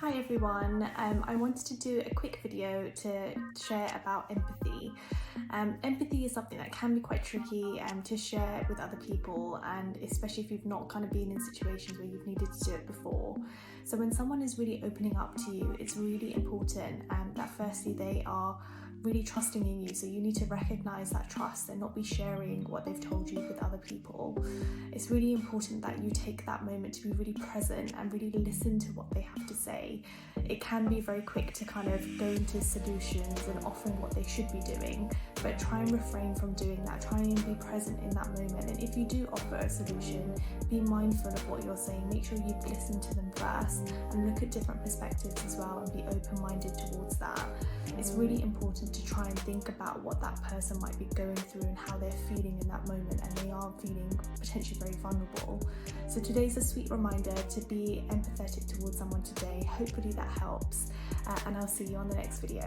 Hi everyone, I wanted to do a quick video to share about empathy. Empathy is something that can be quite tricky to share with other people, and especially if you've not been in situations where you've needed to do it before. So when someone is really opening up to you, it's really important that firstly they are really trusting in you, so you need to recognize that trust and not be sharing what they've told you with other people. It's really important that you take that moment to be really present and really listen to what they have to say. It can be very quick to go into solutions and offering what they should be doing, but try and refrain from doing that. Try and be present in that moment, and if you do offer a solution, be mindful of what you're saying. Make sure you've listened to them first and look at different perspectives as well and be open-minded towards that. It's really important to try and think about what that person might be going through and how they're feeling in that moment, and they are feeling potentially very vulnerable. So today's a sweet reminder to be empathetic towards someone today. Hopefully that helps, and I'll see you on the next video.